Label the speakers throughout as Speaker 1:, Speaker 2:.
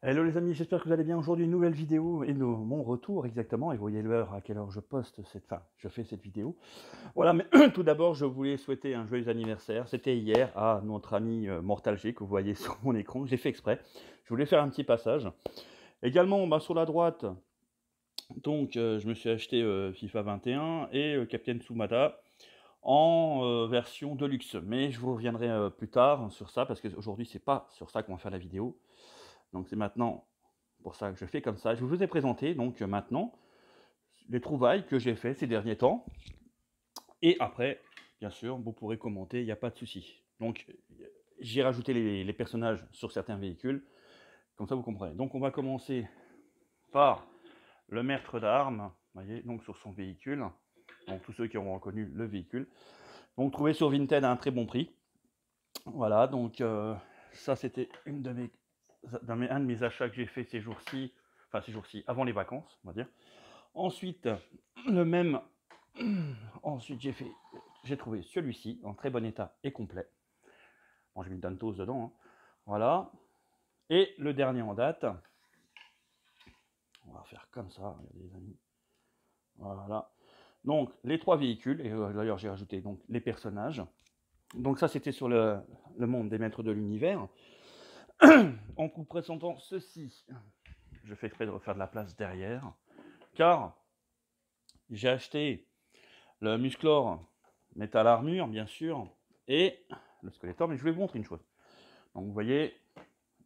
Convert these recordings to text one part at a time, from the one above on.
Speaker 1: Hello les amis, j'espère que vous allez bien. Aujourd'hui, une nouvelle vidéo et mon retour exactement. Et vous voyez l'heure à quelle heure je poste je fais cette vidéo. Voilà, mais tout d'abord, je voulais souhaiter un joyeux anniversaire. C'était hier à notre ami Mortal G que vous voyez sur mon écran. J'ai fait exprès. Je voulais faire un petit passage. Également, sur la droite, donc je me suis acheté FIFA 21 et Captain Tsumada en version Deluxe. Mais je vous reviendrai plus tard sur ça parce qu'aujourd'hui, c'est pas sur ça qu'on va faire la vidéo. Donc c'est maintenant pour ça que je fais comme ça. Je vous ai présenté donc maintenant les trouvailles que j'ai fait ces derniers temps. Et après, bien sûr, vous pourrez commenter, il n'y a pas de souci. Donc j'ai rajouté les personnages sur certains véhicules, comme ça vous comprenez. Donc on va commencer par le maître d'armes, voyez, donc sur son véhicule. Donc tous ceux qui auront reconnu le véhicule. Donc trouvé sur Vinted à un très bon prix. Voilà, donc ça c'était un de mes achats que j'ai fait ces jours-ci, avant les vacances, on va dire. Ensuite, le même, ensuite j'ai trouvé celui-ci en très bon état et complet. Bon, j'ai mis Dantos dedans, hein. Voilà. Et le dernier en date, on va faire comme ça, regardez les amis. Voilà. Donc les trois véhicules, et d'ailleurs j'ai rajouté donc les personnages. Donc ça c'était sur le monde des maîtres de l'univers. En vous présentant ceci, je fais exprès de refaire de la place derrière, car j'ai acheté le Musclor Metal Armure, bien sûr, et le Skeletor, mais je vais vous montrer une chose. Donc vous voyez,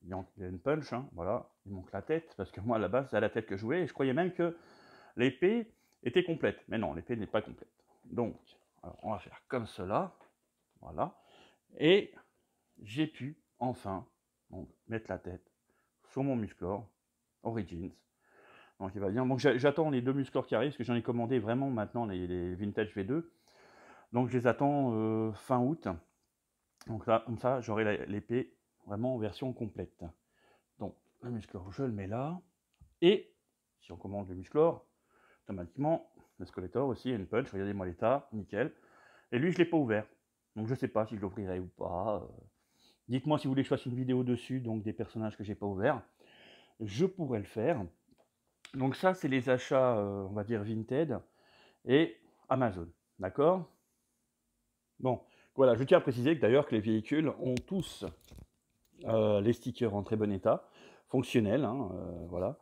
Speaker 1: il y a une punch, hein, voilà, il manque la tête, parce que moi à la base c'est à la tête que je jouais, et je croyais même que l'épée était complète, mais non, l'épée n'est pas complète. Donc, alors, on va faire comme cela, voilà, et j'ai pu enfin donc, mettre la tête sur mon Musclor Origins. Donc il va bien. Donc j'attends les deux Musclor qui arrivent, parce que j'en ai commandé vraiment maintenant les Vintage V2. Donc je les attends fin août. Donc là, comme ça, j'aurai l'épée vraiment en version complète. Donc le Musclor, je le mets là. Et si on commande le Musclor, automatiquement, le Skeletor aussi, une punch, regardez-moi l'état, nickel. Et lui, je ne l'ai pas ouvert. Donc je ne sais pas si je l'ouvrirai ou pas. Dites-moi si vous voulez que je fasse une vidéo dessus, donc des personnages que j'ai pas ouverts. Je pourrais le faire. Donc ça, c'est les achats, on va dire, Vinted et Amazon. D'accord? Bon, voilà, je tiens à préciser que d'ailleurs que les véhicules ont tous les stickers en très bon état, fonctionnels, hein, voilà.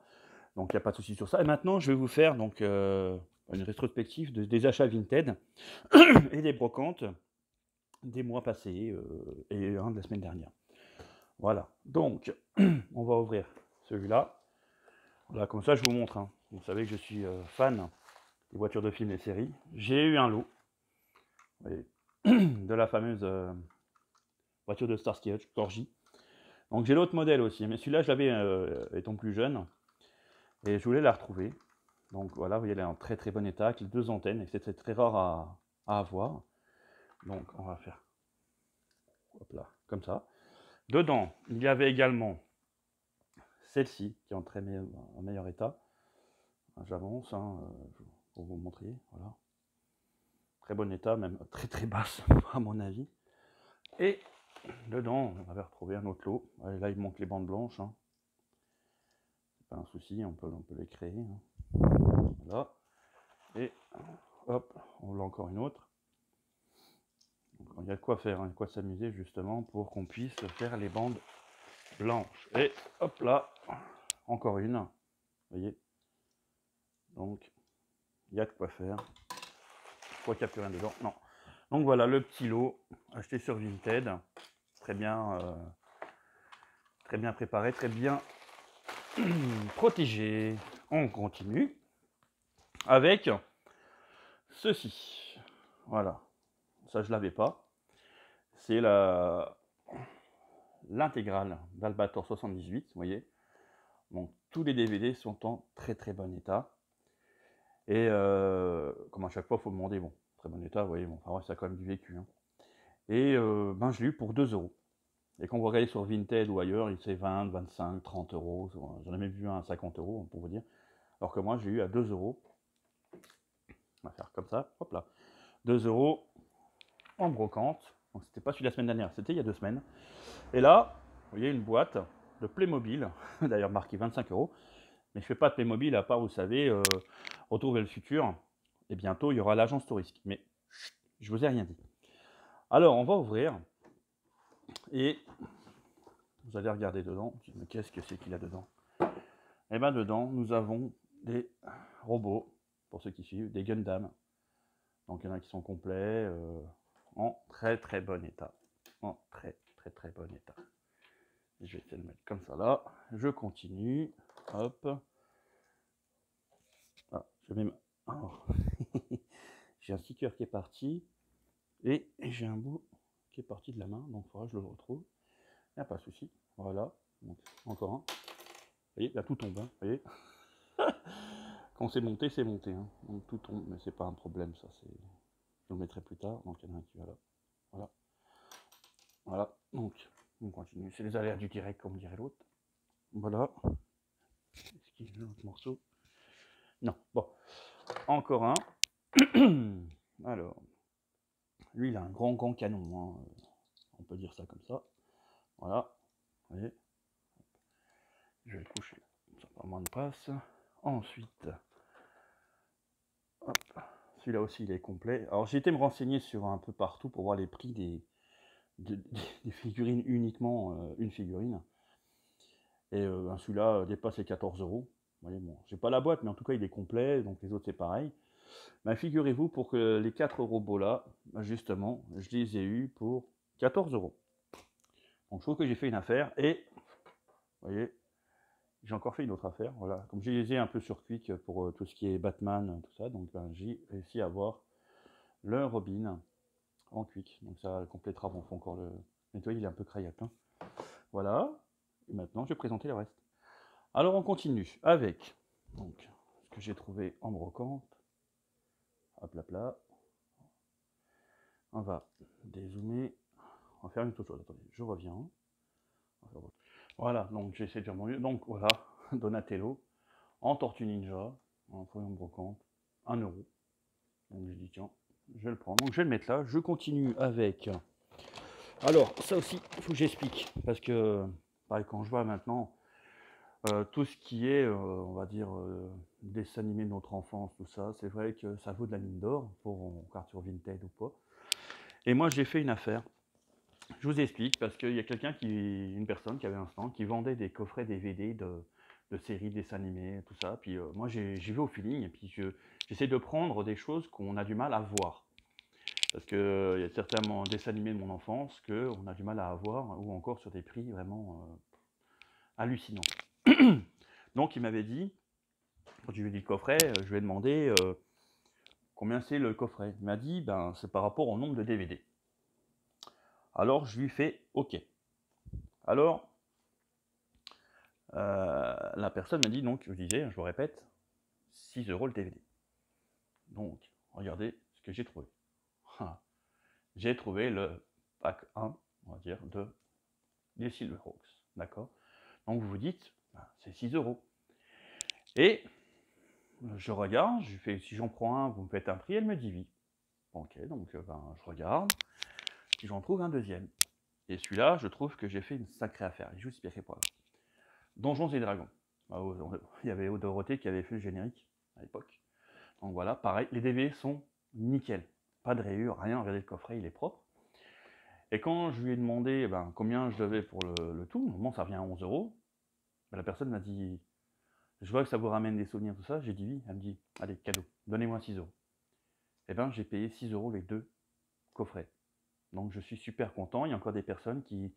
Speaker 1: Donc il n'y a pas de souci sur ça. Et maintenant, je vais vous faire donc une rétrospective des achats Vinted et des brocantes des mois passés et un de la semaine dernière. Voilà, donc on va ouvrir celui-là. Voilà, comme ça je vous montre, hein. Vous savez que je suis fan des voitures de films et séries. J'ai eu un lot de la fameuse voiture de Starsky Hutch, Corgi. Donc j'ai l'autre modèle aussi, mais celui-là je l'avais étant plus jeune et je voulais la retrouver. Donc voilà, vous voyez, elle est en très très bon état avec les deux antennes et c'est très rare à avoir. Donc on va faire hop là, comme ça. Dedans, il y avait également celle-ci qui est en meilleur état. J'avance hein, pour vous montrer, voilà. Très bon état, même très très basse à mon avis. Et dedans, on avait retrouvé un autre lot. Et là, il manque les bandes blanches, hein. C'est pas un souci, on peut les créer, hein. Voilà. Et hop, on voit encore une autre. Donc, il y a de quoi faire, hein, il y a de quoi s'amuser justement pour qu'on puisse faire les bandes blanches. Et hop là, encore une. Vous voyez. Donc, il y a de quoi faire. Je crois qu'il n'y a plus rien dedans. Non. Donc voilà le petit lot acheté sur Vinted. Très bien préparé, très bien protégé. On continue avec ceci. Voilà. Ça, je ne l'avais pas. C'est l'intégrale d'Albator 78, vous voyez. Donc, tous les DVD sont en très très bon état. Et comme à chaque fois, il faut demander, bon, très bon état, vous voyez, bon, enfin, ouais, ça a quand même du vécu, hein. Et je l'ai eu pour 2 euros. Et quand vous regardez sur Vinted ou ailleurs, il c'est 20, 25, 30 euros. J'en ai même vu un à 50 euros, pour vous dire. Alors que moi, j'ai eu à 2 euros. On va faire comme ça, hop là. 2 euros en brocante. Donc, c'était pas celui de la semaine dernière, c'était il y a 2 semaines. Et là, vous voyez une boîte le Playmobil, d'ailleurs marqué 25 €. Mais je ne fais pas de Playmobil à part, vous savez, Retour vers le futur. Et bientôt, il y aura l'agence touristique. Mais je vous ai rien dit. Alors, on va ouvrir. Et vous allez regarder dedans. Mais qu'est-ce que c'est qu'il y a dedans? Et bien dedans, nous avons des robots, pour ceux qui suivent, des Gundam. Donc il y en a qui sont complets, en très très bon état. En très très très bon état. Et je vais essayer de le mettre comme ça là. Je continue. Hop. Ah, je mets ma... Alors, j'ai un sticker qui est parti. Et j'ai un bout qui est parti de la main. Donc il faudra que je le retrouve. Il n'y a pas de souci. Voilà. Donc, encore un. Vous voyez, là tout tombe. Hein, vous voyez. Quand c'est monté, c'est monté. Hein. Donc tout tombe, mais c'est pas un problème, ça. Je le mettrai plus tard. Donc il y en a un qui va là. Voilà. Voilà. Donc, on continue. C'est les aléas du direct, comme dirait l'autre. Voilà. Est-ce qu'il y a un autre morceau? Non. Bon. Encore un. Alors. Lui, il a un grand canon. Hein. On peut dire ça comme ça. Voilà. Vous voyez. Je vais le coucher. Ça prend moins de place. Ensuite. Hop. Celui-là aussi, il est complet. Alors, j'ai été me renseigner sur un peu partout pour voir les prix des figurines, uniquement une figurine. Et celui-là dépasse les 14 €. Vous voyez, bon, j'ai pas la boîte, mais en tout cas, il est complet. Donc, les autres, c'est pareil. Mais figurez-vous, pour que les 4 robots là, justement, je les ai eus pour 14 €. Donc, je trouve que j'ai fait une affaire. Et, vous voyez, j'ai encore fait une autre affaire. Voilà, comme je les ai un peu sur Quick pour tout ce qui est Batman, tout ça. Donc, ben, j'ai réussi à avoir le Robin en Quick. Donc, ça complétera. Bon, faut encore le nettoyer, il est un peu craillac. Hein. Voilà. Et maintenant, je vais présenter le reste. Alors, on continue avec donc, ce que j'ai trouvé en brocante. Hop là, là. On va dézoomer. On va faire une autre chose. Attendez, je reviens. Voilà, donc j'ai essayé de faire mon mieux. Donc voilà, Donatello en Tortue Ninja, en feuille en brocante, 1 €. Donc j'ai dit tiens, je vais le prendre. Donc je vais le mettre là. Je continue avec. Alors ça aussi, il faut que j'explique parce que pareil, quand je vois maintenant tout ce qui est, on va dire, dessin animé de notre enfance, tout ça, c'est vrai que ça vaut de la mine d'or pour sur Vinted ou pas. Et moi j'ai fait une affaire. Je vous explique parce qu'il y a une personne qui avait un stand qui vendait des coffrets DVD de séries, dessins animés, tout ça. Puis moi j'y vais au feeling et puis j'essaie de prendre des choses qu'on a du mal à voir. Parce qu'il y a certains dessins animés de mon enfance qu'on a du mal à avoir ou encore sur des prix vraiment hallucinants. Donc il m'avait dit, quand je lui ai dit le coffret, je lui ai demandé combien c'est le coffret. Il m'a dit, ben c'est par rapport au nombre de DVD. Alors je lui fais OK. Alors, la personne m'a dit, donc, je disais, je vous répète, 6 € le DVD. Donc, regardez ce que j'ai trouvé. J'ai trouvé le pack 1, on va dire, des Silverhawks. D'accord? Donc, vous vous dites, ben, c'est 6 €. Et je regarde, je fais, si j'en prends un, vous me faites un prix, elle me dit oui. Ok, donc ben, je regarde, puis j'en trouve un deuxième. Et celui-là, je trouve que j'ai fait une sacrée affaire. Et je vous expliquerai pourquoi. Donjons et Dragons. Il y avait Dorothée qui avait fait le générique à l'époque. Donc voilà, pareil, les DVD sont nickel. Pas de rayures, rien, regardez le coffret, il est propre. Et quand je lui ai demandé combien je devais pour le tout, normalement ça revient à 11 €, la personne m'a dit, je vois que ça vous ramène des souvenirs, tout ça. J'ai dit oui, elle me dit, allez, cadeau, donnez-moi 6 €. Et ben j'ai payé 6 € les deux coffrets. Donc je suis super content, il y a encore des personnes qui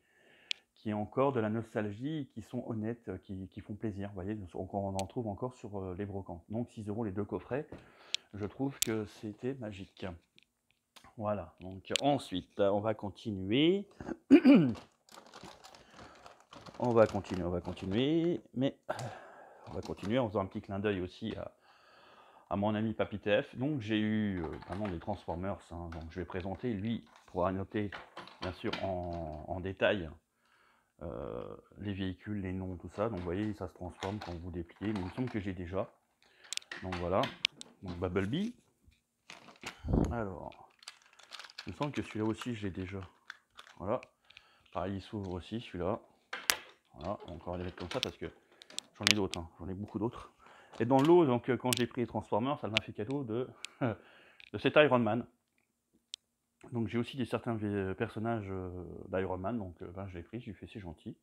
Speaker 1: ont encore de la nostalgie, qui sont honnêtes, qui font plaisir. Vous voyez, on en trouve encore sur les brocantes. Donc 6 € les deux coffrets, je trouve que c'était magique. Voilà, donc ensuite, on va continuer. on va continuer, mais on va continuer en faisant un petit clin d'œil aussi à mon ami Papitef. Donc j'ai eu vraiment des Transformers, hein, donc je vais présenter, lui pourra noter bien sûr en détail les véhicules, les noms, tout ça. Donc vous voyez, ça se transforme quand vous dépliez, mais il me semble que j'ai déjà. Donc voilà, donc Bumblebee. Alors, il me semble que celui-là aussi, je l'ai déjà. Voilà, pareil, il s'ouvre aussi celui-là. Voilà, encore les mettre comme ça parce que j'en ai d'autres, hein, j'en ai beaucoup d'autres. Et dans l'eau, donc quand j'ai pris les Transformers, ça m'a fait cadeau de, de cet Iron Man. Donc j'ai aussi certains personnages d'Iron Man, donc ben, je l'ai pris, je lui fais c'est gentil.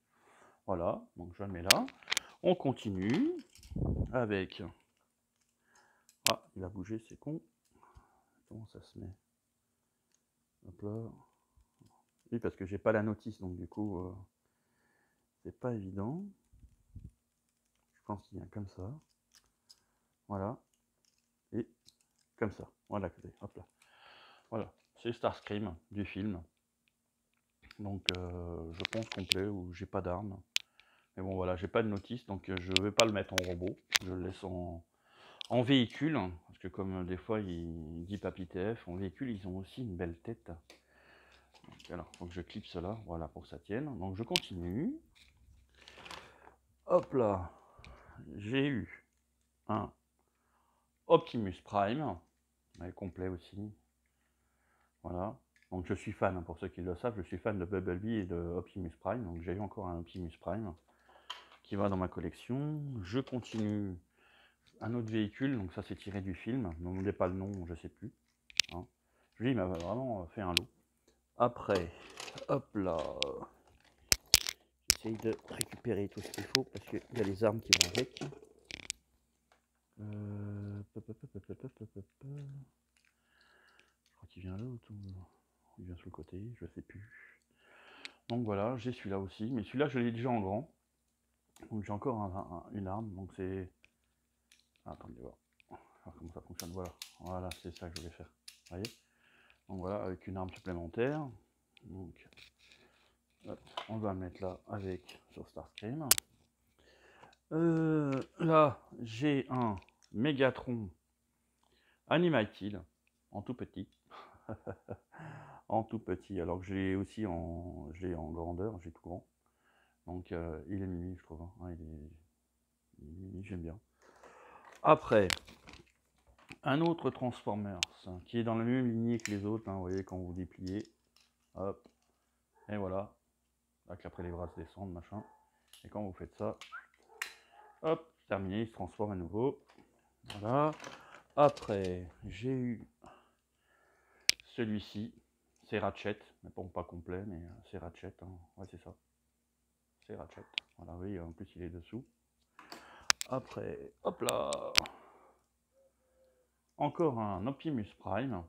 Speaker 1: Voilà, donc je le mets là. On continue avec... Ah, il a bougé, c'est con. Comment ça se met? Hop là. Oui, parce que j'ai pas la notice, donc du coup, c'est pas évident. Je pense qu'il vient comme ça. Voilà. Et comme ça. Voilà, hop là. Voilà. C'est Starscream du film. Donc, je pense complet, où j'ai pas d'armes. Mais bon, voilà, j'ai pas de notice, donc je vais pas le mettre en robot. Je le laisse en véhicule. Parce que comme des fois, il dit Papy TF, en véhicule, ils ont aussi une belle tête. Donc, alors, faut que je clip cela, voilà, pour que ça tienne. Donc, je continue. Hop là. J'ai eu un Optimus Prime, complet aussi. Voilà. Donc je suis fan, pour ceux qui le savent, je suis fan de Bumblebee et de Optimus Prime. Donc j'ai eu encore un Optimus Prime qui va dans ma collection. Je continue un autre véhicule, donc ça c'est tiré du film. Ne me demandez pas le nom, je sais plus. Hein. Lui, il m'a vraiment fait un lot. Après, hop là. J'essaye de récupérer tout ce qu'il faut parce qu'il y a les armes qui vont avec. Je crois qu'il vient là ou tout. Il vient sur le côté, je sais plus. Donc voilà, j'ai celui-là aussi, mais celui-là je l'ai déjà en grand. Donc j'ai encore une arme, donc c'est... Ah, attendez, voir. Alors, comment ça fonctionne, voilà. Voilà, c'est ça que je voulais faire. Vous voyez. Donc voilà, avec une arme supplémentaire. Donc, hop, on va le mettre là avec sur Starscream. Là, j'ai un Megatron Animated en tout petit. En tout petit, alors que j'ai aussi en grandeur, j'ai tout grand. Donc il est mimi, je trouve. Hein. Ouais, il est mimi, j'aime bien. Après, un autre Transformers qui est dans la même lignée que les autres. Hein, vous voyez, quand vous dépliez, hop, et voilà. Là, qu'après les bras se descendent, machin. Et quand vous faites ça, hop, terminé, il se transforme à nouveau. Voilà. Après, j'ai eu celui-ci. C'est Ratchet, mais bon, pas complet, mais c'est Ratchet. Hein. Ouais, c'est ça. C'est Ratchet. Voilà, oui, en plus il est dessous. Après, hop là. Encore un Optimus Prime.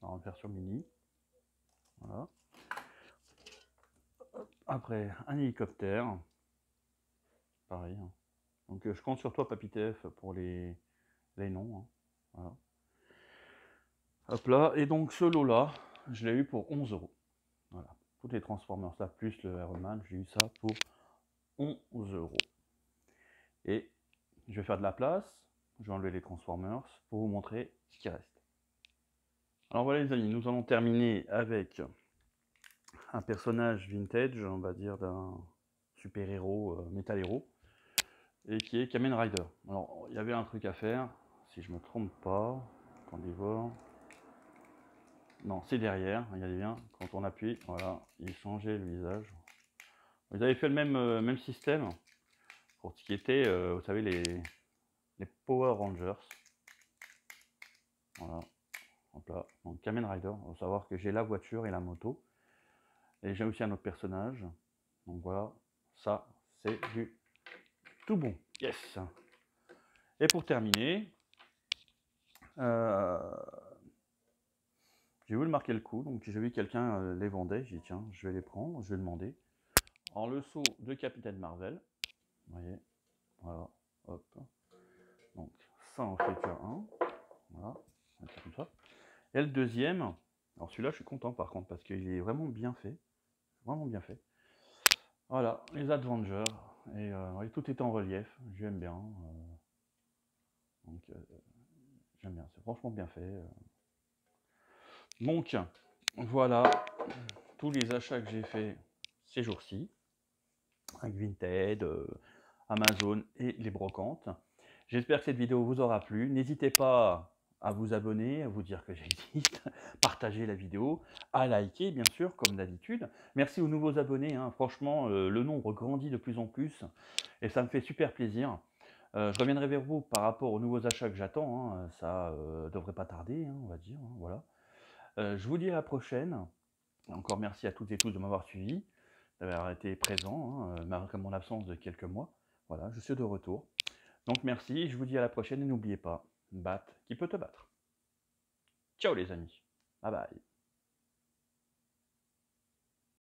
Speaker 1: En version mini. Voilà. Après, un hélicoptère. Pareil. Hein. Donc je compte sur toi, Papy TF, pour les noms. Hein. Voilà. Hop là. Et donc ce lot-là, je l'ai eu pour 11 €. Voilà. Toutes les Transformers là, plus le Iron Man, j'ai eu ça pour 11 €. Et je vais faire de la place. Je vais enlever les Transformers pour vous montrer ce qui reste. Alors voilà les amis, nous allons terminer avec un personnage vintage, on va dire d'un super-héros, métal-héros, et qui est Kamen Rider. Alors il y avait un truc à faire, si je me trompe pas, attendez voir. Non, c'est derrière, regardez bien, quand on appuie, voilà, il changeait le visage. Ils avaient fait le même système pour ce qui était, vous savez, les Power Rangers. Voilà, hop là. Donc Kamen Rider, il faut savoir que j'ai la voiture et la moto. Et j'ai aussi un autre personnage. Donc voilà, ça c'est du tout bon. Yes. Et pour terminer, j'ai voulu marquer le coup. Donc j'ai vu quelqu'un les vendait. J'ai dit tiens, je vais les prendre, je vais demander. Alors le saut de Capitaine Marvel. Vous voyez, voilà, hop. Donc ça en fait déjà un. Voilà, comme ça. Et le deuxième, alors celui-là je suis content par contre parce qu'il est vraiment bien fait. Vraiment bien fait. Voilà, les Avengers. Et ouais, tout est en relief. J'aime bien. Donc j'aime bien. C'est franchement bien fait. Donc voilà tous les achats que j'ai fait ces jours-ci. Avec Vinted, Amazon et les brocantes. J'espère que cette vidéo vous aura plu. N'hésitez pas à vous abonner, à vous dire que j'existe, partager la vidéo, à liker bien sûr comme d'habitude. Merci aux nouveaux abonnés, hein. Franchement le nombre grandit de plus en plus et ça me fait super plaisir. Je reviendrai vers vous par rapport aux nouveaux achats que j'attends, hein. Ça devrait pas tarder, hein, on va dire, hein, voilà. Je vous dis à la prochaine. Encore merci à toutes et tous de m'avoir suivi, d'avoir été présent, hein, malgré mon absence de quelques mois. Voilà, je suis de retour. Donc merci, je vous dis à la prochaine et n'oubliez pas, batte qui peut te battre. Ciao les amis, bye bye.